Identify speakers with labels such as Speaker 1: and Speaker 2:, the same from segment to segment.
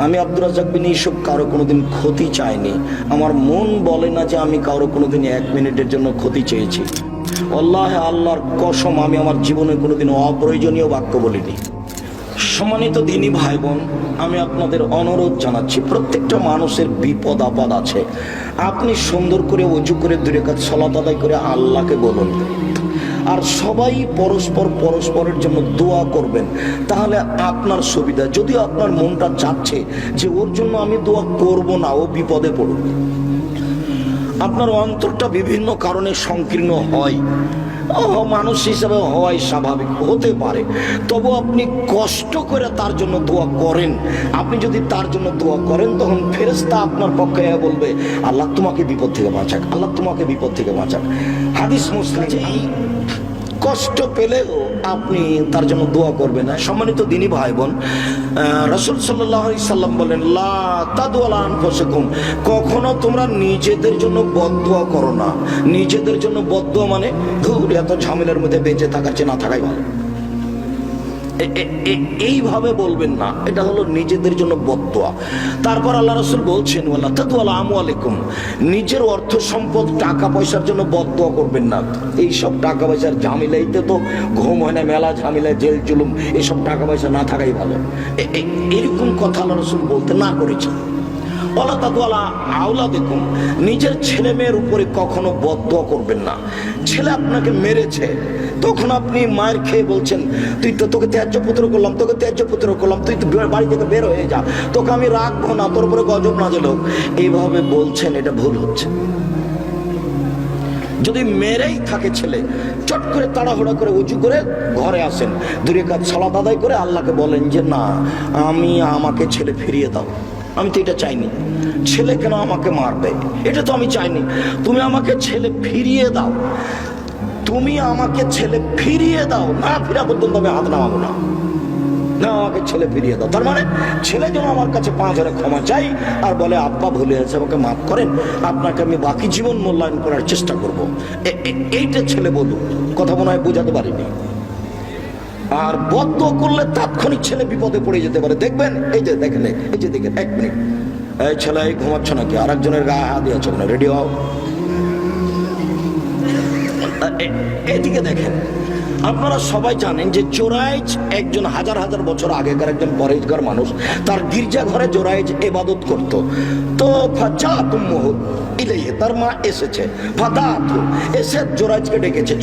Speaker 1: আমি আব্দুর রাজ্জাক বিন ইউসুফ কারো কোনোদিন ক্ষতি চাইনি। আমার মন বলে না যে আমি কারো কোনোদিন 1 মিনিটের জন্য ক্ষতি চেয়েছি। আল্লাহে আল্লাহর কসম, আমি আমার জীবনে কোনোদিন অপ্রয়োজনীয় বাক্য বলিনি। সম্মানিত দিনী ভাই বোন, আমি আপনাদের অনুরোধ জানাচ্ছি, প্রত্যেকটা মানুষের বিপদ আপদ আছে। আপনি সুন্দর করে ওযু করে 2 রাকাত সালাত আদায় করে আল্লাহকে বলুন, আর সবাই পরস্পরের জন্য দোয়া করবেন, তাহলে আপনার সুবিধা। যদিও আপনার মনটা চাচ্ছে যে ওর জন্য আমি দোয়া করব না, ও বিপদে পড়ুক, আপনার অন্তরটা বিভিন্ন কারণে সংকীর্ণ হয়, মানুষ হিসাবে হয়, স্বাভাবিক হতে পারে। তবু আপনি কষ্ট করে তার জন্য দোয়া করেন। আপনি যদি তার জন্য দোয়া করেন, তখন ফেরেশতা আপনার পক্ষে বলবে, আল্লাহ তোমাকে বিপদ থেকে বাঁচাক, আল্লাহ তোমাকে বিপদ থেকে বাঁচাক। হাদিস মুসলিম। কষ্ট পেলেও আপনি তার জন্য দোয়া করবেন না। সম্মানিত দিনী ভাই বোন, রাসূল সাল্লাল্লাহু আলাইহি সাল্লাম বলেন, লা তাদু আলা আনফুসিকুম, কখনো তোমরা নিজেদের জন্য বদদোয়া করো না। নিজেদের জন্য বদদোয়া মানে ধুর, এত ঝামেলার মধ্যে বেঁচে থাকার চেয়ে না থাকাই ভালো, এইভাবে বলবেন না। এটা হলো নিজেদের জন্য বদদোয়া। তারপর আল্লাহ রাসূল বলছেন, ওয়ালা তাদু আলা আমওয়ালিকুম, নিজের অর্থ সম্পদ টাকা পয়সার জন্য বদদোয়া করবেন না। এই সব টাকা পয়সার ঝামেলাইতে তো ঘুম হয় না, মেলা ঝামেলা, জেল জুলুম, এসব টাকা পয়সা না থাকাই ভালো। এরকম কথা আল্লাহ রাসূল বলতে না করেছেন। ওয়ালা তাদু আলা আওলাদিকুম, নিজের ছেলে মেয়ের উপরে কখনো বদদোয়া করবেন না। ছেলে আপনাকে মেরেছে, তখন আপনি মায়ের খেয়ে বলছেন, তোকে ত্যায্য পুত্র করলাম, তোকে ত্যায্য পুত্র করলাম, তুই তো বাড়ি থেকে বের হয়ে যা, তোকে আমি রাখবো না, তোর উপরে গজব নাযিল হোক, এইভাবে বলছেন, এটা ভুল হচ্ছে। যদি মেরেই থাকে ছেলে, চট করে তাড়াহুড়া করে উঁচু করে ঘরে আসেন, 2 রাকাত সালাত আদায় করে আল্লাহকে বলেন যে, না, আমাকে ছেলে ফিরিয়ে দাও। আমি তো এটা চাইনি, ছেলে কেন আমাকে মারবে, এটা তো আমি চাইনি। তুমি আমাকে ছেলে ফিরিয়ে দাও, তুমি আমাকে ছেলে ফিরিয়ে দাও, না ফিরা পর্যন্ত আমি হাত নামাবো না, না আমাকে ছেলে ফিরিয়ে দাও। তার মানে ছেলে যেন আমার কাছে 5 হাজারে ক্ষমা চাই আর বলে, আব্বা ভুলে গেছে, আমাকে মাফ করেন, আপনাকে আমি বাকি জীবন মূল্যায়ন করার চেষ্টা করবো। এইটা ছেলে বলুক, কথা মনে হয় বোঝাতে পারিনি। আর বদদোয়া করলে তাৎক্ষণিক ছেলে বিপদে পড়ে যেতে পারে। দেখবেন, এই যে দেখেন, 1 মিনিট, এই ছেলে ঘুমাচ্ছ নাকি, আর একজনের গায়ে হাত দিয়েছ না, রেডি হও, এদিকে দেখেন। আপনারা সবাই জানেন যে জোরাইজ একজন হাজার বছর আগেকার একজন পরেজগার মানুষ। তার গির্জা ঘরে জোরাইজ ইবাদত করত। তো তার মা এসেছে, এসে জোরাইজকে ডেকেছে,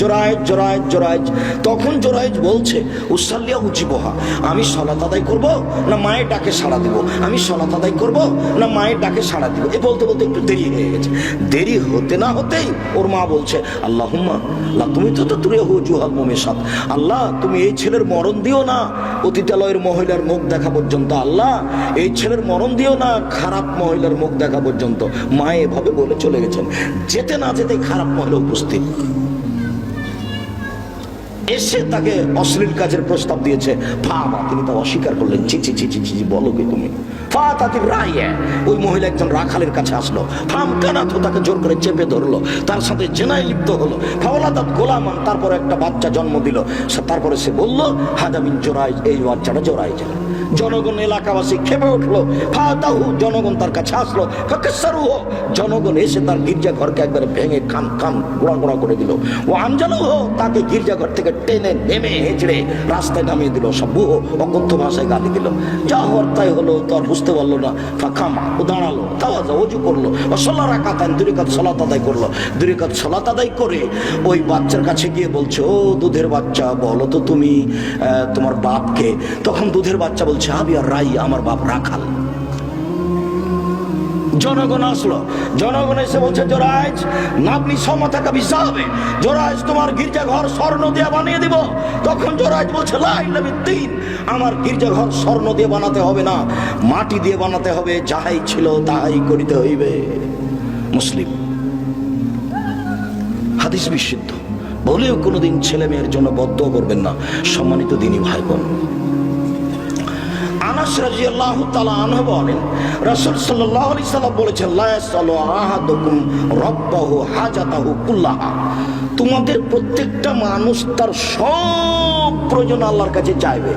Speaker 1: জোরাইজ। তখন জোরাইজ বলছে, উসাল্লিয়া উজিবহা, আমি সালাত আদায় করব না মায়ের ডাকে সাড়া দিব, আমি সালাত আদায় করব না মায়ের ডাকে সাড়া দিব। এ বলতে বলতে একটু দেরি হয়ে গেছে। দেরি হতে না হতেই ওর মা বলছে, আল্লাহুম্মা লা তুমি তো তুরিয়াহু জুহাল মুমিসাত, আল্লাহ তুমি এই ছেলের মরণ দিও না অতীতালয়ের মহিলার মুখ দেখা পর্যন্ত, আল্লাহ এই ছেলের মরণ দিও না খারাপ মহিলার মুখ দেখা পর্যন্ত। মা এভাবে বলে চলে গেছেন। যেতে না যেতে খারাপ মহিলা উপস্থিত, এসে তাকে অশ্লীল কাজের প্রস্তাব দিয়েছে। তিনি তা অস্বীকার করলেন। ছি, বলো কি তুমি? ওই মহিলা একজন রাখালের কাছে আসলো, তাকে জোর করে চেপে ধরলো, তার সাথে জেনায় লিপ্ত হলো। গোলামান, তারপর একটা বাচ্চা জন্ম দিল। তারপরে সে বলল, হাদা মিন জোরাইজ, এই বাচ্চাটা জোরাইজ। জনগণ, এলাকাবাসী খেপে উঠলো। জনগণ তার কাছে আসলো, জনগণ এসে তার গির্জা ঘরকে একবারে ভেঙে কান গোড়া করে দিল। ও আনজালু তাকে গির্জা ঘর থেকে টেনে নেমে হেঁচড়ে রাস্তায় নামিয়ে দিল, সব বুহো অকথ্য ভাষায় গালি দিল। যা হওয়ার তাই হলো, তো আর বুঝতে পারলো না। ও দাঁড়ালো, তাওয়াজা, ওযু করলো, সাল্লাহ রাকাতান, 2 রাকাত সালাত আদায় করলো। 2 রাকাত সালাত আদায় করে ওই বাচ্চার কাছে গিয়ে বলছে, ও দুধের বাচ্চা, বলো তো তুমি তোমার বাপকে? তখন দুধের বাচ্চা বলছে, আবি আর রাই, আমার বাপ রাখাল। জনগণ আসলো, জনগণ এসে বলছে, জোরাইজ নাবনি সমতা কাবি যাবে, জোরাইজ তোমার গির্জা ঘর স্বর্ণ দিয়ে বানিয়ে দিব। তখন জোরাইজ বলছে, লা ইলাহা ইল্লাল্লাহ, আমার গির্জা ঘর স্বর্ণ দিয়ে বানাতে হবে না, মাটি দিয়ে বানাতে হবে, যাহাই ছিল তাহাই করিতে হইবে। মুসলিম হাদিস বিশুদ্ধ। বলেও কোনোদিন ছেলে মেয়ের জন্য বদদোয়া করবেন না। সম্মানিত দিনী ভাই বোন, আনাস রাদিয়াল্লাহু তাআলা আনহু বলেন, রাসূল সাল্লাল্লাহু আলাইহি সাল্লাম বলেছেন, লা ইয়াসালু আহাদুকুম রাব্বাহু হাজাতাহু কুল্লাহা। তোমাদের প্রত্যেকটা মানুষ তার সব প্রয়োজন আল্লাহর কাছে চাইবে,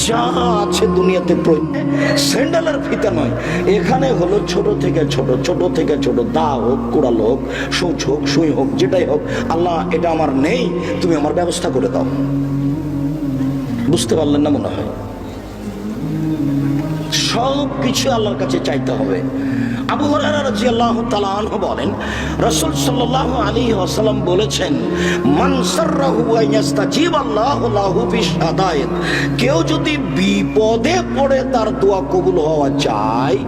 Speaker 1: যা আছে দুনিয়াতে প্রয়োজন। স্যান্ডেলের ফিতা নয়, এখানে হলো ছোট থেকে ছোট, ছোট থেকে ছোট, দা হোক, কুড়াল হোক, সূচ হোক, সুই হোক, যেটাই হোক, আল্লাহ এটা আমার নেই, তুমি আমার ব্যবস্থা করে দাও। বুঝতে পারলেন না মনে হয়? সব কিছু আল্লাহর কাছে চাইতে হবে। আবু হুরায়রা রাদিয়াল্লাহু তাআলা আনহু বলেন, রাসূল সাল্লাল্লাহু আলাইহি ওয়াসাল্লাম বলেছেন, মান সাররাহু আইয়াস্তাজিবাল্লাহু লাহু বিশাদায়েত। কেউ যদি বিপদে পড়ে তার দোয়া কবুল হওয়া চায়,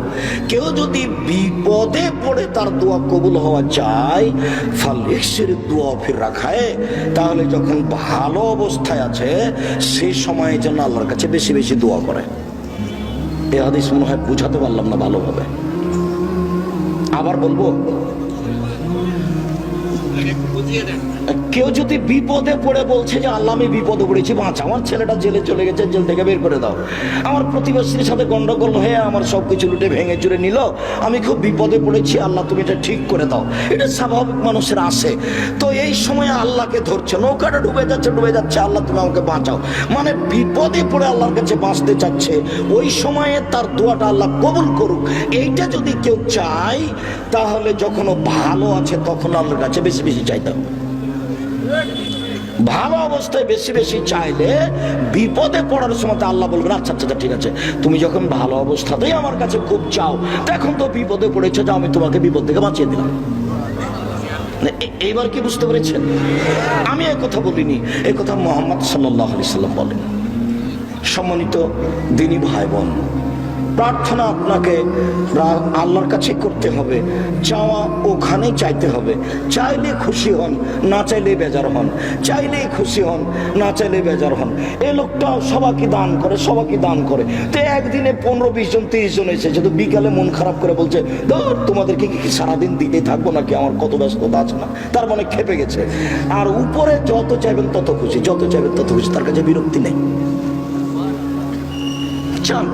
Speaker 1: কেউ যদি বিপদে পড়ে তার দোয়া কবুল হওয়া চায়, ফালিহসির দোয়া ফির রাখায়, তাহলে যখন ভালো অবস্থায় আছে সেই সময়ে যেন আল্লাহর কাছে বেশি বেশি দোয়া করে। এই হাদিস মনে হয় বুঝাতে পারলাম না ভালোভাবে, আবার বলবো। কেউ যদি বিপদে পড়ে বলছে যে আল্লাহ আমি বিপদে পড়েছি, বাঁচা, আমার ছেলেটা জেলে চলে গেছে, জেল থেকে বের করে দাও, আমার প্রতিবেশীর সাথে গন্ডগোল হয়ে আমার সবকিছু লুটে ভেঙে চুরে নিল, আমি খুব বিপদে পড়েছি, আল্লাহ তুমি এটা ঠিক করে দাও, এটা স্বাভাবিক মানুষের আসে। তো এই সময় আল্লাহকে ধরছে, নৌকাটা ডুবে যাচ্ছে, আল্লাহ তুমি আমাকে বাঁচাও, মানে বিপদে পড়ে আল্লাহর কাছে বাঁচতে চাচ্ছে, ওই সময়ে তার দোয়াটা আল্লাহ কবুল করুক, এইটা যদি কেউ চায়, তাহলে যখন ও ভালো আছে তখন আল্লাহর কাছে বেশি বেশি চাইতে হবে। ভালো অবস্থায় বেশি বেশি চাইলে বিপদে পড়ার সময় আল্লাহ বলবেন, আচ্ছা আচ্ছা ঠিক আছে, তুমি যখন ভালো অবস্থাতেই আমার কাছে খুব চাও, এখন তো বিপদে পড়েছো, যে আমি তোমাকে বিপদ থেকে বাঁচিয়ে দিলাম। এইবার কি বুঝতে পেরেছেন? আমি এ কথা বলিনি, এ কথা মুহাম্মদ সাল্লাল্লাহু আলাইহি সাল্লাম বলেন। সম্মানিত দিনী ভাই বোন, প্রার্থনা আপনাকে আল্লাহর কাছে করতে হবে, চাওয়া ওখানেই চাইতে হবে। চাইলে খুশি হন, না চাইলে বেজার হন, চাইলেই খুশি হন, না চাইলে বেজার হন। এই লোকটা সবাইকে দান করে, সবাইকে দান করে, তো একদিনে 15-20 জন 30 জন এসেছে, তো বিকালে মন খারাপ করে বলছে, ধর তোমাদেরকে কি সারাদিন দিতেই থাকবো নাকি, আমার কত ব্যস্ততা আছে না, তার মানে খেপে গেছে। আর উপরে যত চাইবেন তত খুশি, যত চাইবেন তত খুশি, তার কাছে বিরক্তি নেই। চান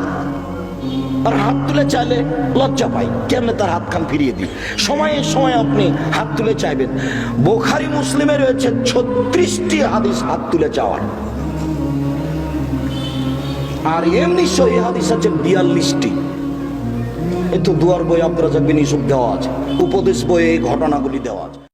Speaker 1: আর হাত তুলে চাইলে লজ্জা পাই, কেমনে তার হাত খান ফিরিয়ে দিই, সময়ে সময় আপনি হাত তুলে চাইবেন। বুখারী মুসলিমে রয়েছে 36টি হাদিস হাত তুলে চাওয়ার, আর এমনি সহিহ হাদিস আছে 42টি। এই তো দুয়ার বই আব্দুর রাজ্জাক বিন ইউসুফ দেওয়া আছে, উপদেশ বইয়ে এই ঘটনাগুলি দেওয়া আছে।